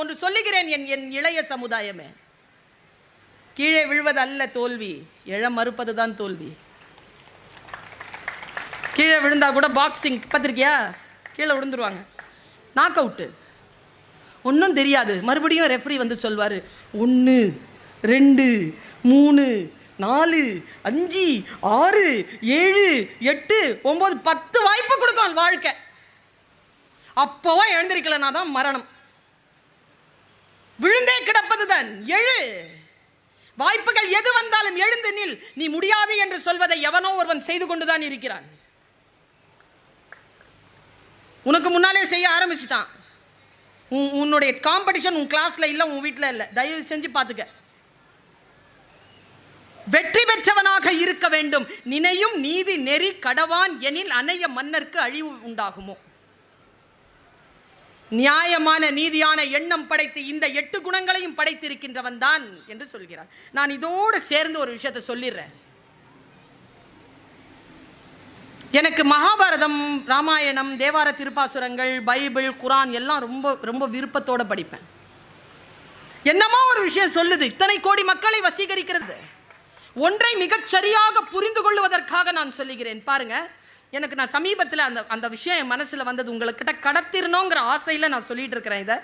ஒன்று சொல்லுகிறேன் என் இளைய சமுதாயமே, கீழே விழுவது அல்ல தோல்வி, எழ மறுப்பது தான் தோல்வி. கீழே விழுந்தா கூட பாக்ஸிங் பார்த்துருக்கியா, கீழே விழுந்துருவாங்க, நாக் அவுட்டு, ஒன்றும் தெரியாது. மறுபடியும் ரெஃப்ரி வந்து சொல்வார் 1 2 3 4 5 6 7 8 9 10 வாய்ப்பு கொடுக்கும் வாழ்க்கை. அப்போவா எழுந்திருக்கலனா தான் மரணம். விழுந்தே கிடப்பது தான். எழு, வாய்ப்புகள் எது வந்தாலும் எழுந்து நில். நீ முடியாது என்று சொல்வதை எவனோ ஒருவன் செய்து கொண்டுதான் இருக்கிறான். உனக்கு முன்னாலே செய்ய ஆரம்பிச்சுட்டான். உன்னுடைய காம்படிஷன் உன் கிளாஸ்ல இல்லை, உன் வீட்டில் இல்லை. தயவு செஞ்சு பார்த்துக்க. வெற்றி பெற்றவனாக இருக்க வேண்டும். நினையும் நீதி நெறி கடவான் எனில் அணைய மன்னருக்கு அழிவு உண்டாகுமோ. நியாயமான நீதியான எண்ணம் படைத்து இந்த 8 குணங்களையும் படைத்திருக்கின்றவன் தான் என்று சொல்கிறார். நான் இதோடு சேர்ந்து ஒரு விஷயத்தை சொல்லிடுறேன். எனக்கு மகாபாரதம், ராமாயணம், தேவார திருப்பாசுரங்கள், பைபிள், குரான் எல்லாம் ரொம்ப ரொம்ப விருப்பத்தோடு படிப்பேன். என்னமோ ஒரு விஷயம் சொல்லுது, இத்தனை கோடி மக்களை வசீகரிக்கிறது. ஒன்றை மிகச் சரியாக புரிந்து கொள்வதற்காக நான் சொல்லுகிறேன். பாருங்க, எனக்கு நான் சமீபத்தில் அந்த விஷயம் என் மனசில் வந்தது, உங்கள்கிட்ட கடத்திரணுங்கிற ஆசையில் நான் சொல்லிட்டு இருக்கிறேன். இதை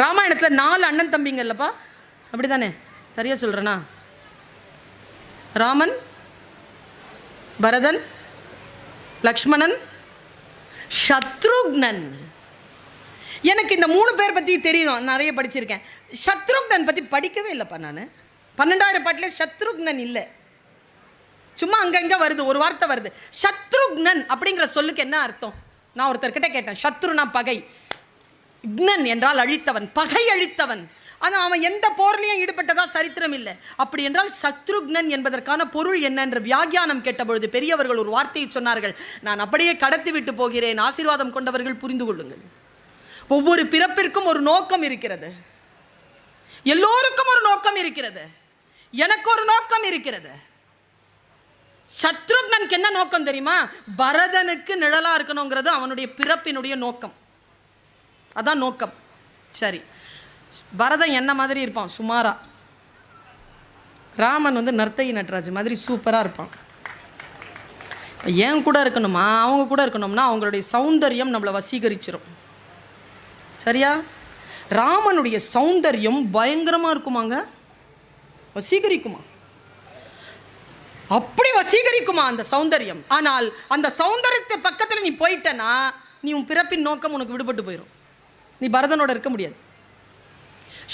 ராமாயணத்தில் 4 அண்ணன் தம்பிங்க இல்லப்பா, அப்படி தானே? சரியா சொல்கிறேனா? ராமன், பரதன், லக்ஷ்மணன், சத்ருக்னன். எனக்கு இந்த 3 பேர் பற்றி தெரியும், நிறைய படிச்சிருக்கேன். சத்ருக்னன் பற்றி படிக்கவே இல்லைப்பா நான். 12,000 பாட்டிலே சத்ருக்னன் இல்லை, சும்மா அங்கங்கே வருது, ஒரு வார்த்தை வருது. சத்ருக்னன் அப்படிங்கிற சொல்லுக்கு என்ன அர்த்தம்? நான் ஒருத்தர்கிட்ட கேட்டேன். சத்ருனா பகை, க்னன் என்றால் அழித்தவன், பகை அழித்தவன். ஆனால் அவன் எந்த போர்லையும் ஈடுபட்டதா சரித்திரம் இல்லை. அப்படி என்றால் சத்ருக்னன் என்பதற்கான பொருள் என்ன என்று வியாக்கியானம் கேட்டபொழுது பெரியவர்கள் ஒரு வார்த்தையை சொன்னார்கள். நான் அப்படியே கடத்தி விட்டு போகிறேன், ஆசீர்வாதம் கொண்டவர்கள் புரிந்து கொள்ளுங்கள். ஒவ்வொரு பிறப்பிற்கும் ஒரு நோக்கம் இருக்கிறது. எல்லோருக்கும் ஒரு நோக்கம் இருக்கிறது. எனக்கு ஒரு நோக்கம் இருக்கிறது. சத்ருக்னனுக்கு என்ன நோக்கம் தெரியுமா? பரதனுக்கு நிழலா இருக்கணுங்கிறது அவனுடைய பிறப்பினுடைய நோக்கம். அதான் நோக்கம். சரி, பரதன் என்ன மாதிரி இருப்பான்? சுமாரா. ராமன் வந்து நர்த்தகி நட்ராஜ் மாதிரி சூப்பராக இருப்பான். ஏன் கூட இருக்கணுமா, அவங்க கூட இருக்கணும்னா அவங்களுடைய சௌந்தரியம் நம்மளை வசீகரிச்சிடும். சரியா? ராமனுடைய சௌந்தரியம் பயங்கரமாக இருக்குமாங்க, வசீகரிக்குமா, அப்படி வசீகரிக்குமா அந்த சௌந்தரியம். ஆனால் அந்த சௌந்தரியத்தை பக்கத்தில் நீ போயிட்டனா நீ உன் பிறப்பின் நோக்கம் உனக்கு விடுபட்டு போயிடும். நீ பரதனோட இருக்க முடியாது.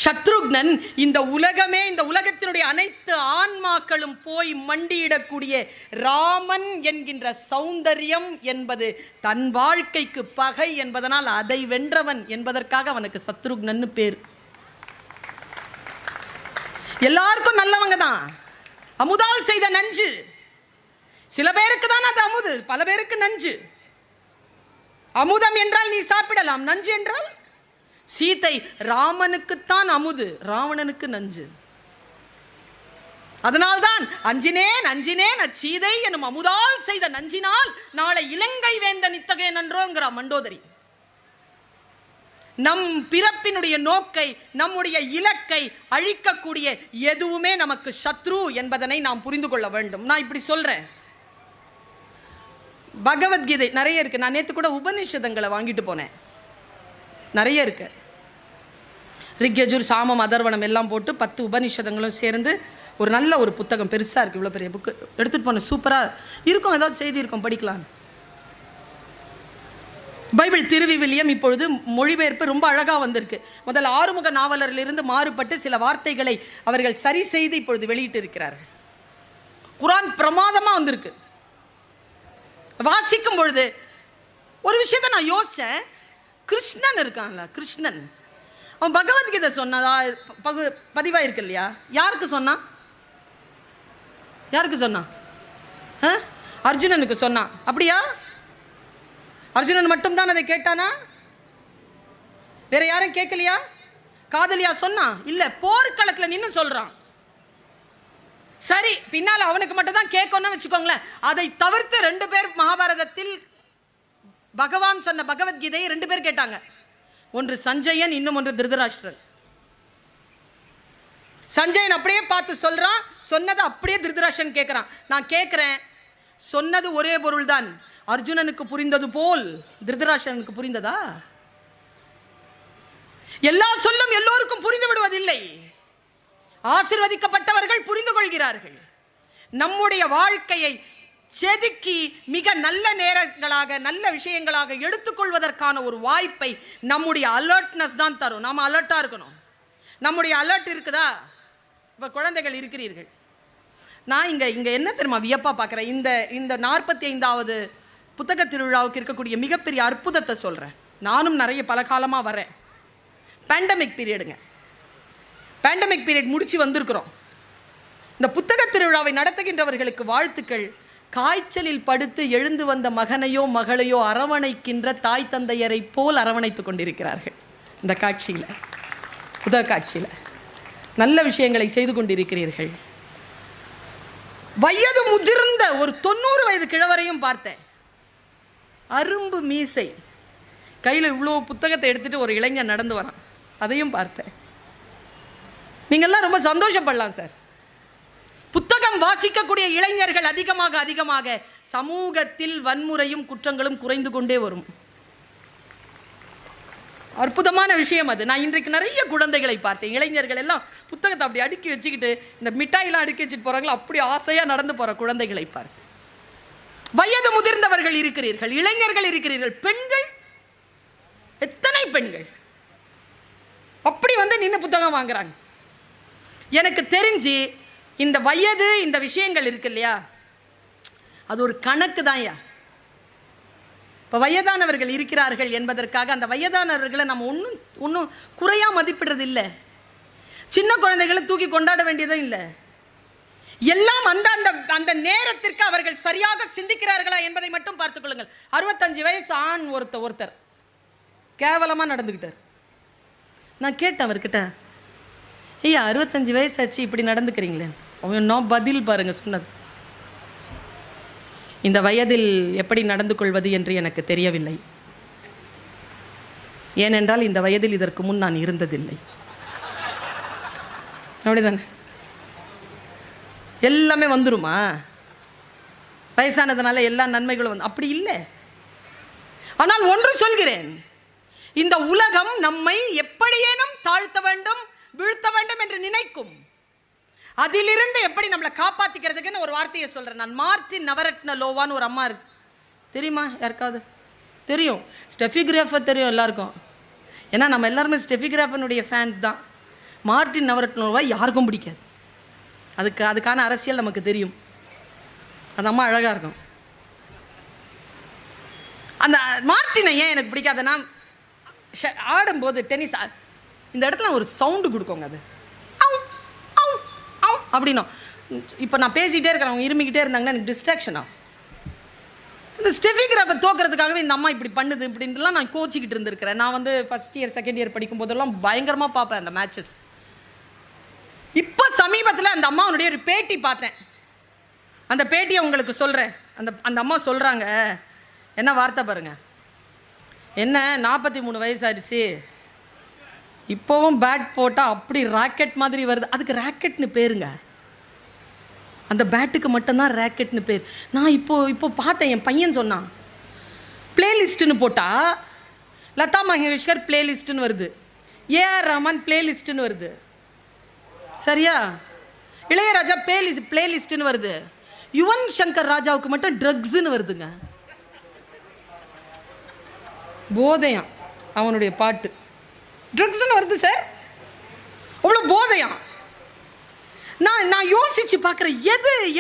சத்ருக்னன் இந்த உலகமே, இந்த உலகத்தினுடைய அனைத்து ஆன்மாக்களும் போய் மண்டியிடக்கூடிய ராமன் என்கின்ற சௌந்தரியம் என்பது தன் வாழ்க்கைக்கு பகை என்பதனால் அதை வென்றவன் என்பதற்காக அவனுக்கு சத்ருக்னன்னு பேர். எல்லாருக்கும் நல்லவங்க தான். அமுதால் செய்த நஞ்சு சில பேருக்கு தான் அது அமுது, பல பேருக்கு நஞ்சு. அமுதம் என்றால் நீ சாப்பிடலாம், நஞ்சு என்றால் சீதை ராமனுக்குத்தான் அமுது, ராவணனுக்கு நஞ்சு. அதனால்தான் அஞ்சினேன் அஞ்சினேன் அச்சீதை எனும் அமுதால் செய்த நஞ்சினால் நாளை இலங்கை வேந்தன் இத்தகைய நன்றோங்கிற மண்டோதரி. நம் பிறப்பினுடைய நோக்கை, நம்முடைய இலக்கை அழிக்கக்கூடிய எதுவுமே நமக்கு சத்ரு என்பதனை நாம் புரிந்து கொள்ள வேண்டும். நான் இப்படி சொல்றேன். பகவத்கீதை நிறைய இருக்கு. நான் நேற்று கூட உபநிஷதங்களை வாங்கிட்டு போனேன், நிறைய இருக்கு. ரிக்யஜுர் சாமம் அதர்வனம் எல்லாம் போட்டு 10 உபநிஷதங்களும் சேர்ந்து ஒரு நல்ல ஒரு புத்தகம், பெருசாக இருக்குது, இவ்வளோ பெரிய புக்கு எடுத்துகிட்டு போனேன். சூப்பராக இருக்கும், ஏதாவது செய்தி இருக்கும், படிக்கலாம். பைபிள் திருவிவிலியம் இப்பொழுது மொழிபெயர்ப்பு ரொம்ப அழகாக வந்திருக்கு. முதல் ஆறுமுக நாவலரிலிருந்து மாறுபட்டு சில வார்த்தைகளை அவர்கள் சரி செய்து இப்பொழுது வெளியிட்டு இருக்கிறார்கள். குரான் பிரமாதமாக வந்திருக்கு. வாசிக்கும் பொழுது ஒரு விஷயத்தை நான் யோசித்தேன். கிருஷ்ணன் இருக்கான்ல, கிருஷ்ணன் அவன் பகவத்கீதை சொன்னதா பதிவாக இருக்கு இல்லையா? யாருக்கு சொன்னான்? யாருக்கு சொன்னான்? அர்ஜுனனுக்கு சொன்னான். அப்படியா? அர்ஜுனன் மட்டும்தான் அதை கேட்டானா? வேற யாரும் கேட்கலையா? காதலியா சொன்னான்? இல்லை, போர்க்களத்தில் நின்று சொல்றான். சரி, பின்னால் அவனுக்கு மட்டும் தான் கேட்கணும்னு வச்சுக்கோங்களேன். அதை தவிர்த்து 2 பேர் மகாபாரதத்தில் பகவான் சொன்ன பகவத்கீதையை 2 பேர் கேட்டாங்க. ஒன்று சஞ்சயன், இன்னும் ஒன்று திருதராஷ்டிரன். சஞ்சயன் அப்படியே பார்த்து சொல்றான், சொன்னதை அப்படியே திருதராஷ்டிரன் கேட்கிறான். நான் கேட்கிறேன், சொன்னது ஒரே பொருள் தான், அர்ஜுனனுக்கு புரிந்தது போல் திருதராஷ்டிரனுக்கு புரிந்ததா? எல்லா சொல்லும் எல்லோருக்கும் புரிந்து விடுவதில்லை. ஆசீர்வதிக்கப்பட்டவர்கள் புரிந்து கொள்கிறார்கள். நம்முடைய வாழ்க்கையை செதுக்கி மிக நல்ல நேரங்களாக, நல்ல விஷயங்களாக எடுத்துக்கொள்வதற்கான ஒரு வாய்ப்பை நம்முடைய அலர்ட்னஸ் தான் தரும். நாம் அலர்ட்டா இருக்கணும். நம்முடைய அலர்ட் இருக்குதா? இப்போ குழந்தைகள் இருக்கிறீர்கள். நான் இங்கே என்ன தெரியுமா வியப்பா பார்க்குறேன், இந்த 45வது புத்தக திருவிழாவுக்கு இருக்கக்கூடிய மிகப்பெரிய அற்புதத்தை சொல்கிறேன். நானும் நிறைய பல காலமாக வரேன். பேண்டமிக் பீரியடுங்க. பேண்டமிக் பீரியட் முடிச்சு வந்திருக்கிறோம். இந்த புத்தக திருவிழாவை நடத்துகின்றவர்களுக்கு வாழ்த்துக்கள். காய்ச்சலில் படுத்து எழுந்து வந்த மகனையோ மகளையோ அரவணைக்கின்ற தாய் தந்தையரை போல் அரவணைத்து கொண்டிருக்கிறார்கள். இந்த காட்சியில், புத்தக காட்சியில் நல்ல விஷயங்களை செய்து கொண்டிருக்கிறீர்கள். வயது முதிர்ந்த ஒரு 90 வயது கிழவரையும் பார்த்தேன். அரும்பு மீசை, கையில் இவ்வளோ புத்தகத்தை எடுத்துகிட்டு ஒரு இளைஞன் நடந்து வரான், அதையும் பார்த்தேன். நீங்கள்லாம் ரொம்ப சந்தோஷப்படலாம் சார். புத்தகம் வாசிக்கக்கூடிய இளைஞர்கள் அதிகமாக சமூகத்தில் வன்முறையும் குற்றங்களும் குறைந்து கொண்டே வரும். அற்புதமான விஷயம் அது. நான் இன்றைக்கு நிறைய குழந்தைகளை பார்த்தேன். இளைஞர்கள் எல்லாம் புத்தகத்தை அப்படி அடுக்கி வச்சுக்கிட்டு, இந்த மிட்டாயெல்லாம் அடுக்கி வச்சுட்டு போகிறாங்களோ அப்படி ஆசையாக நடந்து போகிற குழந்தைகளை பார்த்து. வயது முதிர்ந்தவர்கள் இருக்கிறீர்கள், இளைஞர்கள் இருக்கிறீர்கள், பெண்கள், எத்தனை பெண்கள் அப்படி நின்று புத்தகம் வாங்குறாங்க. எனக்கு தெரிஞ்சு இந்த வயது, இந்த விஷயங்கள் இருக்கு இல்லையா, அது ஒரு கணக்கு தான். இப்போ வயதானவர்கள் இருக்கிறார்கள் என்பதற்காக அந்த வயதானவர்களை நம்ம ஒன்றும் குறையாக மதிப்பிடுறது இல்லை. சின்ன குழந்தைகளை தூக்கி கொண்டாட வேண்டியதும் இல்லை. எல்லாம் அந்த நேரத்திற்கு அவர்கள் சரியாக சிந்திக்கிறார்களா என்பதை மட்டும் பார்த்துக் கொள்ளுங்கள். 65 வயசு ஆண் ஒருத்தர் கேவலமாக நடந்துக்கிட்டார். நான் கேட்டேன் அவர்கிட்ட, ஐயா 65 வயசாச்சு இப்படி நடந்துக்கிறீங்களே? அவன் பதில் பாருங்க சொன்னது, இந்த வயதில் எப்படி நடந்து கொள்வது என்று எனக்கு தெரியவில்லை. ஏனென்றால் இந்த வயதில் இதற்கு முன் நான் இருந்ததில்லை. அப்படிதானே? எல்லாமே வந்துருமா? வயசானதுனால எல்லா நன்மைகளும் அப்படி இல்லை. ஆனால் ஒன்று சொல்கிறேன், இந்த உலகம் நம்மை எப்படியேனும் தாழ்த்த வேண்டும், வீழ்த்த வேண்டும் என்று நினைக்கும். அதிலிருந்து எப்படி நம்மளை காப்பாற்றிக்கிறதுக்குன்னு ஒரு வார்த்தையை சொல்கிறேன் நான். மார்டின் நவரத்னலோவான்னு ஒரு அம்மா இருக்கு, தெரியுமா யாருக்காவது? தெரியும். ஸ்டெஃபி கிராஃபர் தெரியும் எல்லாருக்கும். ஏன்னா நம்ம எல்லாருமே ஸ்டெஃபி கிராஃபனுடைய ஃபேன்ஸ் தான். மார்டின் நவரத்னலோவா யாருக்கும் பிடிக்காது. அதுக்கான அரசியல் நமக்கு தெரியும். அந்த அம்மா அழகாக இருக்கும். அந்த மார்டினை ஏன் எனக்கு பிடிக்காதுன்னா, ஆடும்போது டென்னிஸ் இந்த இடத்துல ஒரு சவுண்டு கொடுக்குங்க, அது அப்படின்னா. இப்போ நான் பேசிகிட்டே இருக்கிறேன், அவங்க இருமிக்கிட்டே இருந்தாங்கன்னா எனக்கு டிஸ்ட்ராக்ஷன் ஆகும். இந்த ஸ்டெஃபி கிராஃபர் தோக்கிறதுக்காகவே இந்த அம்மா இப்படி பண்ணுது இப்படின்ட்டுலாம் நான் கோச்சிக்கிட்டு இருந்திருக்கிறேன். நான் ஃபஸ்ட் இயர் செகண்ட் இயர் படிக்கும் போதெல்லாம் பயங்கரமாக பார்ப்பேன் அந்த மேட்சஸ். இப்போ சமீபத்தில் அந்த அம்மாவுடைய ஒரு பேட்டி பார்த்தேன். அந்த பேட்டியை உங்களுக்கு சொல்கிறேன். அந்த அம்மா சொல்கிறாங்க, என்ன வார்த்தை பாருங்கள், என்ன 43 வயசாகிடுச்சு, இப்போவும் பேட் போட்டால் அப்படி ராக்கெட் மாதிரி வருது. அதுக்கு ராக்கெட்னு பேருங்க, அந்த பேட்டுக்கு மட்டும்தான் ராக்கெட்னு பேர். நான் இப்போ பார்த்தேன், என் பையன் சொன்னான், பிளேலிஸ்ட்டுன்னு போட்டால் லதா மங்கேஷ்கர் பிளேலிஸ்ட்டுன்னு வருது, ஏஆர் ரஹ்மான் பிளேலிஸ்ட்டுன்னு வருது, சரியா? இளையராஜா பிளேலிஸ்ட்டுன்னு வருது, யுவன் சங்கர் ராஜாவுக்கு மட்டும் ட்ரக்ஸுன்னு வருதுங்க. போதையாம் அவனுடைய பாட்டு, ட்ரக்ஸ்ன்னு வருது சார், அவ்வளோ போதையாம். நான் யோசிச்சு பார்க்குறேன்,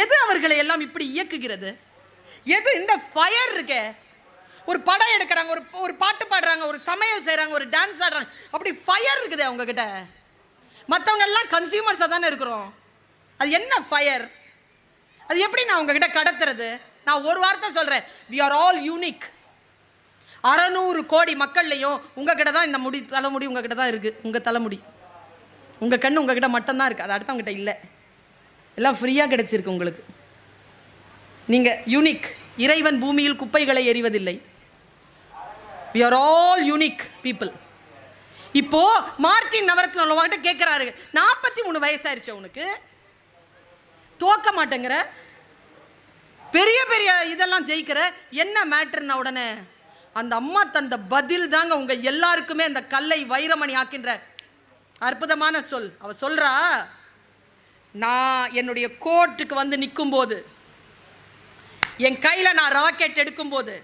எது அவர்களை எல்லாம் இப்படி இயக்குகிறது? எது இந்த ஃபயர் இருக்க? ஒரு படம் எடுக்கிறாங்க, ஒரு பாட்டு பாடுறாங்க, ஒரு சமையல் செய்கிறாங்க, ஒரு டான்ஸ் ஆடுறாங்க, அப்படி ஃபயர் இருக்குது அவங்கக்கிட்ட. மற்றவங்க எல்லாம் கன்சியூமர்ஸாக தானே இருக்கிறோம். அது என்ன ஃபயர்? அது எப்படி நான் உங்ககிட்ட கடத்துறது? நான் ஒரு வார்த்தை சொல்கிறேன், வி ஆர் ஆல் யூனிக். 600 கோடி மக்கள்லையும் உங்ககிட்ட தான் இந்த தலைமுடி உங்ககிட்ட தான் இருக்குது. உங்கள் தலைமுடி, உங்கள் கண்ணு உங்ககிட்ட மட்டும்தான் இருக்குது, அது அடுத்தவங்ககிட்ட இல்லை. எல்லாம் ஃப்ரீயாக கிடச்சிருக்கு உங்களுக்கு. நீங்கள் யூனிக். இறைவன் பூமியில் குப்பைகளை எறிவதில்லை. we are all unique people. இப்போ மார்ட்டின் நவரத்ன உள்ளவங்கிட்ட கேட்குறாரு, 43 வயசாயிருச்சு உனக்கு, தோக்க மாட்டேங்கிற, பெரிய பெரிய இதெல்லாம் ஜெயிக்கிற, என்ன மேட்டர்னா உடனே அந்த அம்மா தந்த பதில் தாங்க உங்க எல்லாருக்குமே அந்த கல்லை வைரமணி ஆக்கின்ற அற்புதமான சொல். அவ சொல்றா, நான் என்னுடைய கோர்ட்டுக்கு வந்து நிற்கும் போது, என் கையில் நான் ராக்கெட் எடுக்கும் போது,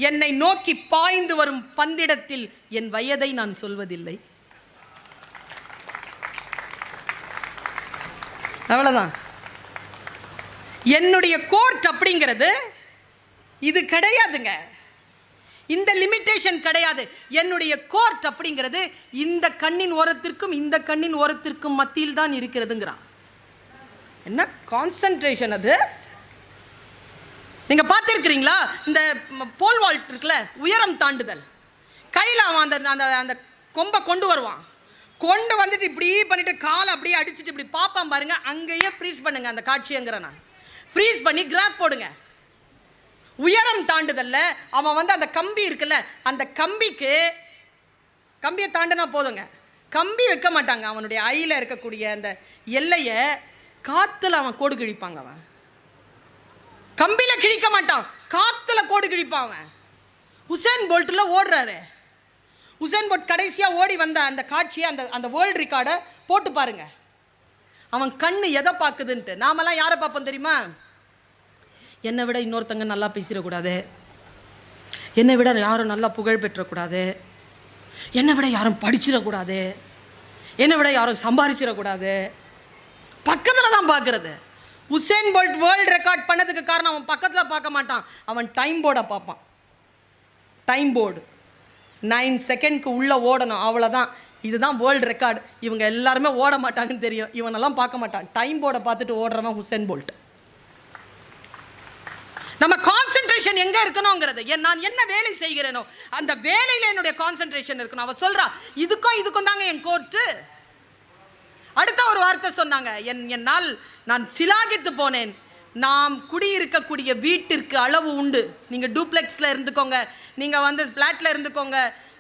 என்னை நோக்கி பாய்ந்து வரும் பந்திடத்தில் என் வயதை நான் சொல்வதில்லை. அவ்வளவுதான். என்னுடைய கோர்ட் அப்படிங்கிறது இது கிடையாதுங்க. இந்த லிமிட்டேஷன் கிடையாது. என்னுடைய கோர்ட் அப்படிங்கிறது இந்த கண்ணின் ஓரத்திற்கும் இந்த கண்ணின் ஓரத்திற்கும் மத்தியில் தான் இருக்கிறதுங்கிறான். என்ன கான்சென்ட்ரேஷன் அது! நீங்க பார்த்திருக்கிறீங்களா? இந்த போல் வால்ட் இருக்குல்ல, உயரம் தாண்டுதல், கையில் அவன் அந்த அந்த கொம்பை கொண்டு வருவான், கொண்டு வந்துட்டு இப்படி பண்ணிட்டு காலை அப்படியே அடிச்சுட்டு இப்படி பார்ப்பான் பாருங்க. அங்கேயே ஃப்ரீஸ் பண்ணுங்க அந்த காட்சிங்கிற, நான் ஃப்ரீஸ் பண்ணி கிராஃப் போடுங்க. உயரம் தாண்டுதல்ல அவன் வந்து அந்த கம்பி இருக்குல்ல, அந்த கம்பியை தாண்டினா போதுங்க, கம்பி வைக்க மாட்டாங்க. அவனுடைய ஐயில் இருக்கக்கூடிய அந்த எல்லையை காற்றுல அவன் கோடு கிழிப்பாங்க. அவன் கம்பியில கிழிக்க மாட்டான், காத்துல கோடு கிழிப்பான். அவன் உசேன் போல்ட்ல ஓடுறாரு. உசேன் போல்ட் கடைசியா ஓடி வந்த அந்த காட்சியை, அந்த வேர்ல்டு ரெக்கார்டை போட்டு பாருங்க. அவன் கண்ணு எதை பார்க்குதுன்ட்டு. நாமெல்லாம் யாரை பார்ப்போம் தெரியுமா? என்னை விட இன்னொருத்தங்க நல்லா பேசிடக்கூடாது, என்னை விட யாரும் நல்லா புகழ் பெற்றக்கூடாது, என்னை விட யாரும் படிச்சிடக்கூடாது, என்னை விட யாரும் சம்பாதிச்சிடக்கூடாது, பக்கத்தில் தான் பார்க்கறது. உசேன் போல்ட் வேர்ல்டு ரெக்கார்ட் பண்ணதுக்கு காரணம் அவன் பக்கத்தில் பார்க்க மாட்டான், அவன் டைம் போர்டை பார்ப்பான். டைம் போர்டு 9 செகண்ட்க்கு உள்ளே ஓடணும், அவ்வளோதான். இதுதான் வேர்ல்டு ரெக்கார்டு. இவங்க எல்லாருமே ஓட மாட்டாங்கன்னு தெரியும், இவனெல்லாம் பார்க்க மாட்டான். டைம் போர்டை பார்த்துட்டு ஓடுறவன் உசேன் போல்ட். நம்ம கான்சென்ட்ரேஷன் எங்கே இருக்கணுங்கிறது, நான் என்ன வேலை செய்கிறேனோ அந்த வேலையில் என்னுடைய கான்சென்ட்ரேஷன் இருக்கணும். அவன் சொல்கிறா, இதுக்கும் தாங்க என் கோர்ட்டு. அடுத்த ஒரு வார்த்தை சொன்னாங்க, என்னால் நான் சிலாகித்து போனேன். நாம் குடியிருக்கக்கூடிய வீட்டிற்கு அளவு உண்டு. நீங்கள் டூப்ளெக்ஸில் இருந்துக்கோங்க, நீங்கள் வந்து ஃப்ளாட்டில் இருந்துக்கோங்க,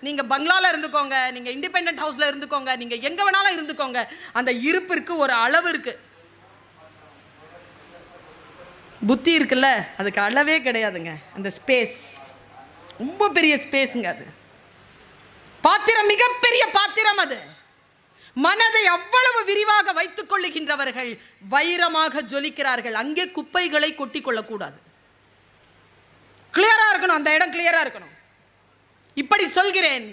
நீங்கள் பங்களாவில் இருந்துக்கோங்க, நீங்கள் இண்டிபெண்ட் ஹவுஸில் இருந்துக்கோங்க, நீங்கள் எங்கே வேணாலும் இருந்துக்கோங்க, அந்த இருப்பிற்கு ஒரு அளவு இருக்கு. புத்தி இருக்குல்ல, அதுக்கு அளவே கிடையாதுங்க. அந்த ஸ்பேஸ் ரொம்ப பெரிய ஸ்பேஸுங்க. அது பாத்திரம், மிகப்பெரிய பாத்திரம். அது மனதை அவ்வளவு விரிவாக வைத்துக் கொள்ளுகின்றவர்கள் வைரமாக ஜொலிக்கிறார்கள். அங்கே குப்பைகளை கொட்டி கொள்ளக்கூடாது. கிளியரா இருக்கணும், அந்த இடம் கிளியரா இருக்கணும். இப்படி சொல்கிறேன்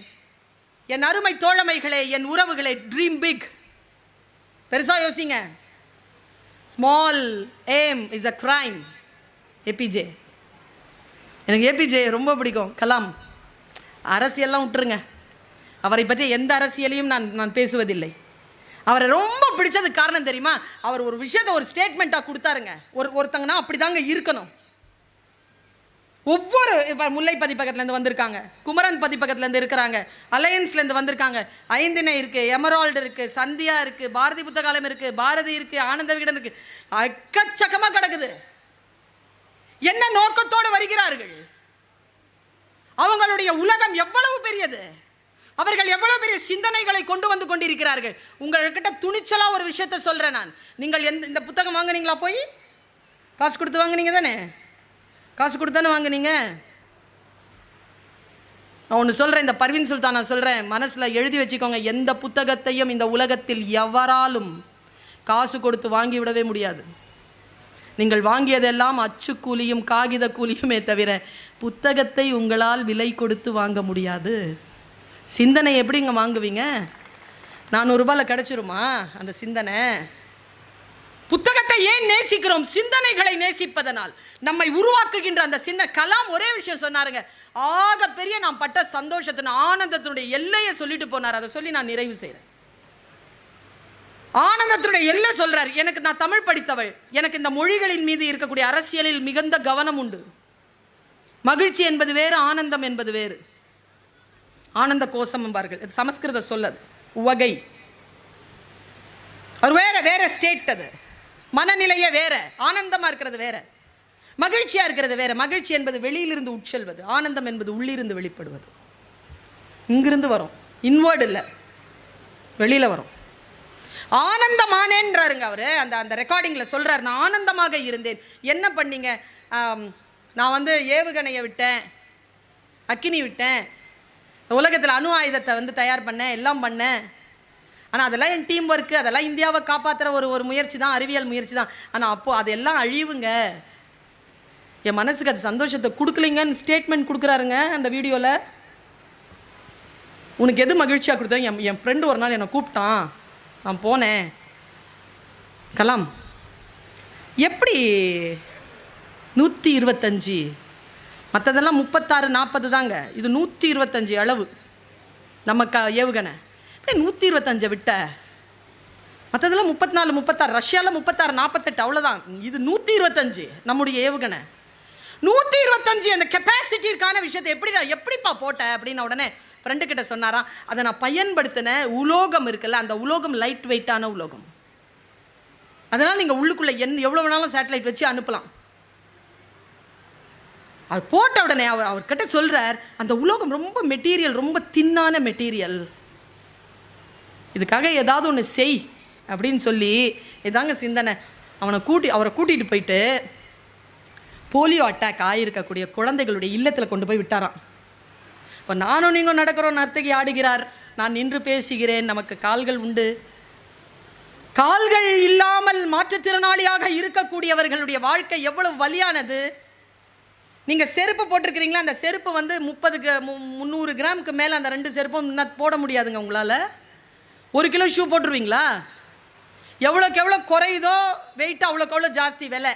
என் அருமை தோழமைகளே, என் உறவுகளே, ட்ரீம் பிக். பெருசா யோசிங்க. Small aim is a crime. APJ, எனக்கு ஏபிஜே ரொம்ப பிடிக்கும். கலாம், அரசியல்லாம் விட்டுருங்க, அவரை பற்றி எந்த அரசியலையும் நான் பேசுவதில்லை. அவரை ரொம்ப பிடிச்சது காரணம் தெரியுமா? அவர் ஒரு விஷயத்தை ஒரு ஸ்டேட்மெண்ட்டாக கொடுத்தாருங்க. ஒருத்தங்கன்னா அப்படி தாங்க இருக்கணும். ஒவ்வொரு இப்போ முல்லை பதிப்பகத்துலேருந்து வந்திருக்காங்க, குமரன் பதிப்பகத்துலேருந்து இருக்கிறாங்க, அலையன்ஸ்லேருந்து வந்திருக்காங்க, ஐந்தினை இருக்குது, எமரால்டு இருக்குது, சந்தியா இருக்குது, பாரதி புத்தகாலயம் இருக்குது, பாரதி இருக்குது, ஆனந்த விகடன் இருக்குது, அக்கச்சக்கமாக கிடக்குது. என்ன நோக்கத்தோடு வருகிறார்கள்? அவங்களுடைய உலகம் எவ்வளவு பெரியது, அவர்கள் எவ்வளவு பெரிய சிந்தனைகளை கொண்டு வந்து கொண்டிருக்கிறார்கள். உங்கள்கிட்ட துணிச்சலாக ஒரு விஷயத்தை சொல்கிறேன் நான். நீங்கள் இந்த புத்தகம் வாங்கினீங்களா? போய் காசு கொடுத்து வாங்கினீங்க தானே? காசு கொடுத்தானே வாங்கினீங்க. நான் ஒன்று சொல்கிறேன், இந்த பர்வீன் சுல்தான் நான் சொல்கிறேன், மனசில் எழுதி வச்சுக்கோங்க. எந்த புத்தகத்தையும் இந்த உலகத்தில் எவராலும் காசு கொடுத்து வாங்கிவிடவே முடியாது. நீங்கள் வாங்கியதெல்லாம் அச்சு கூலியும் காகித கூலியுமே தவிர புத்தகத்தை உங்களால் விலை கொடுத்து வாங்க முடியாது. சிந்தனை எப்படிங்க வாங்குவீங்க? 400 ரூபாயில் கிடச்சிருமா அந்த சிந்தனை? புத்தகத்தை ஏன் நேசிக்கிறோம்? சிந்தனைகளை நேசிப்பதனால். நம்மை உருவாக்குகின்ற அந்த சிந்தனை. கலாம் ஒரே விஷயம் சொன்னாருங்க, ஆக பெரிய நான் பட்ட சந்தோஷத்தின் ஆனந்தத்தினுடைய எல்லையை சொல்லிட்டு போனார். அதை சொல்லி நான் நிறைவு செய்கிறேன். ஆனந்தத்தினுடைய எல்லை சொல்றார். எனக்கு, நான் தமிழ் படித்தவள், எனக்கு இந்த மொழிகளின் மீது இருக்கக்கூடிய அரசியலில் மிகுந்த கவனம் உண்டு. மகிழ்ச்சி என்பது வேறு, ஆனந்தம் என்பது வேறு. ஆனந்த கோஷம் என்பார்கள், இது சமஸ்கிருத சொல்லது, உவகை. அது வேற வேற ஸ்டேட், அது மனநிலையே வேற, ஆனந்தமா இருக்கிறது வேற. மகிழ்ச்சியாக இருக்கிறது வேற. மகிழ்ச்சி என்பது வெளியிலிருந்து உட்செல்வது, ஆனந்தம் என்பது உள்ளிருந்து வெளிப்படுவது. இங்கிருந்து வரும், இன்வர்டு இல்லை, வெளியில் வரும். ஆனந்தமானேன்றாருங்க அவர். அந்த ரெக்கார்டிங்கில் சொல்கிறார், நான் ஆனந்தமாக இருந்தேன். என்ன பண்ணீங்க? நான் வந்து ஏவுகணையை விட்டேன், அக்கினி விட்டேன், உலகத்தில் அணு ஆயுதத்தை வந்து தயார் பண்ணேன், எல்லாம் பண்ணேன். ஆனால் அதெல்லாம் என் டீம் ஒர்க்கு, அதெல்லாம் இந்தியாவை காப்பாற்றுற ஒரு முயற்சி தான், அறிவியல் முயற்சி தான். ஆனால் அப்போது அதெல்லாம் அழிவுங்க, என் மனசுக்கு அது சந்தோஷத்தை கொடுக்கலிங்கன்னு ஸ்டேட்மெண்ட் கொடுக்குறாருங்க அந்த வீடியோவில். உனக்கு எது மகிழ்ச்சியாக கொடுத்தேன்? என் ஃப்ரெண்டு ஒரு நாள் என்னை கூப்பிட்டான், நான் போனேன். கலாம் எப்படி 125, மற்றதெல்லாம் 36 40 தாங்க, இது 125 அளவு நம்ம ஏவுகணை. எப்படி 125 விட்ட? மற்றதெல்லாம் 34 36, ரஷ்யாவில் 36 48 அவ்வளோதான். இது 125 நம்முடைய ஏவுகணை. 125 அந்த கெப்பாசிட்டிக்கான விஷயத்தை எப்படிப்பா போட்ட அப்படின்ன உடனே ஃப்ரெண்டு கிட்ட சொன்னாராம், அதை நான் பயன்படுத்தின உலோகம் இருக்குல்ல, அந்த உலோகம் லைட் வெயிட்டான உலோகம். அதனால் நீங்கள் உள்ளுக்குள்ளே எவ்வளோ வேணாலும் சேட்டலைட் வச்சு அனுப்பலாம். அது போட்ட உடனே அவர்கிட்ட சொல்கிறார், அந்த உலோகம் ரொம்ப மெட்டீரியல், ரொம்ப தின்னான மெட்டீரியல், இதுக்காக ஏதாவது ஒன்று செய் அப்படின்னு சொல்லி இதாங்க சிந்தனை. அவரை கூட்டிகிட்டு போயிட்டு போலியோ அட்டாக் ஆகியிருக்கக்கூடிய குழந்தைகளுடைய இல்லத்தில் கொண்டு போய் விட்டாராம். இப்போ நானும் நீங்கள் நடக்கிறோம், நர்த்தகி ஆடுகிறார், நான் நின்று பேசுகிறேன், நமக்கு கால்கள் உண்டு. கால்கள் இல்லாமல் மாற்றுத்திறனாளியாக இருக்கக்கூடியவர்களுடைய வாழ்க்கை எவ்வளவு வலியானது. நீங்கள் செருப்பு போட்டிருக்கிறீங்களா, அந்த செருப்பு வந்து 300 கிராமுக்கு மேலே அந்த 2 செருப்பும் போட முடியாதுங்க உங்களால். 1 கிலோ ஷூ போட்டுருவீங்களா? எவ்வளோக்கு எவ்வளோ குறையுதோ வெயிட் அவ்வளோக்கு எவ்வளோ ஜாஸ்தி விலை.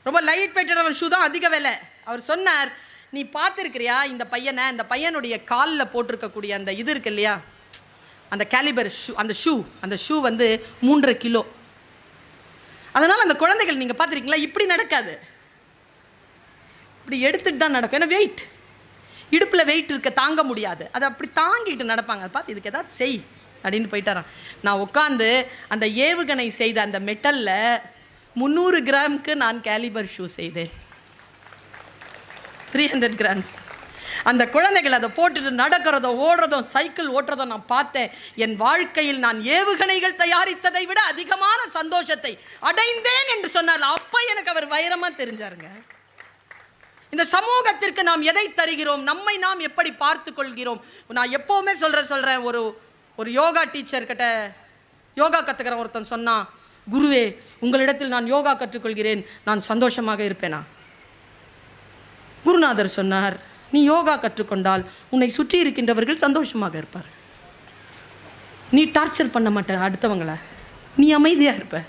ரொம்ப லைட் வெயிட்டான ஷூ தான் அதிக விலை. அவர் சொன்னார், நீ பார்த்துருக்கிறியா இந்த பையனை, இந்த பையனுடைய காலில் போட்டிருக்கக்கூடிய அந்த இது இருக்கு இல்லையா, அந்த கேலிபர் ஷூ, அந்த ஷூ வந்து 3.5 கிலோ. அதனால் அந்த குழந்தைகள் நீங்கள் பார்த்துருக்கீங்களா, இப்படி நடக்காது, இப்படி எடுத்துகிட்டு தான் நடக்கும். ஏன்னா வெயிட், இடுப்பில் வெயிட் இருக்க தாங்க முடியாது, அதை அப்படி தாங்கிட்டு நடப்பாங்க. அதை பார்த்து இதுக்கு ஏதாவது செய் அப்படின்னு போயிட்டாரான். நான் உட்காந்து அந்த ஏவுகணை செய்த அந்த மெட்டலில் 300 கிராமுக்கு நான் கேலிபர் ஷூ செய்தேன், 300 கிராம்ஸ். அந்த குழந்தைகள் அதை போட்டுட்டு நடக்கிறதோ ஓடுறதும் சைக்கிள் ஓட்டுறதோ நான் பார்த்தேன். என் வாழ்க்கையில் நான் ஏவுகணைகள் தயாரித்ததை விட அதிகமான சந்தோஷத்தை அடைந்தேன் என்று சொன்னார். அப்போ எனக்கு அவர் வைரமாக தெரிஞ்சாருங்க. இந்த சமூகத்திற்கு நாம் எதை தருகிறோம், நம்மை நாம் எப்படி பார்த்து கொள்கிறோம். நான் எப்போவுமே சொல்கிறேன், ஒரு யோகா டீச்சர்கிட்ட யோகா கற்றுக்கிற ஒருத்தன் சொன்னான், குருவே உங்களிடத்தில் நான் யோகா கற்றுக்கொள்கிறேன், நான் சந்தோஷமாக இருப்பேனா? குருநாதர் சொன்னார், நீ யோகா கற்றுக்கொண்டால் உன்னை சுற்றி இருக்கின்றவர்கள் சந்தோஷமாக இருப்பார். நீ டார்ச்சர் பண்ண மாட்ட அடுத்தவங்களை, நீ அமைதியாக இருப்ப.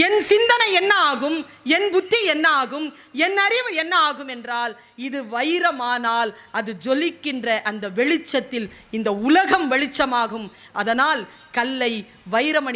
என் சிந்தனை என்ன ஆகும், என் புத்தி என்ன ஆகும், என் அறிவு என்ன ஆகும் என்றால், இது வைரமானால் அது ஜொலிக்கின்ற அந்த வெளிச்சத்தில் இந்த உலகம் வெளிச்சமாகும். அதனால் கல்லை வைரமணி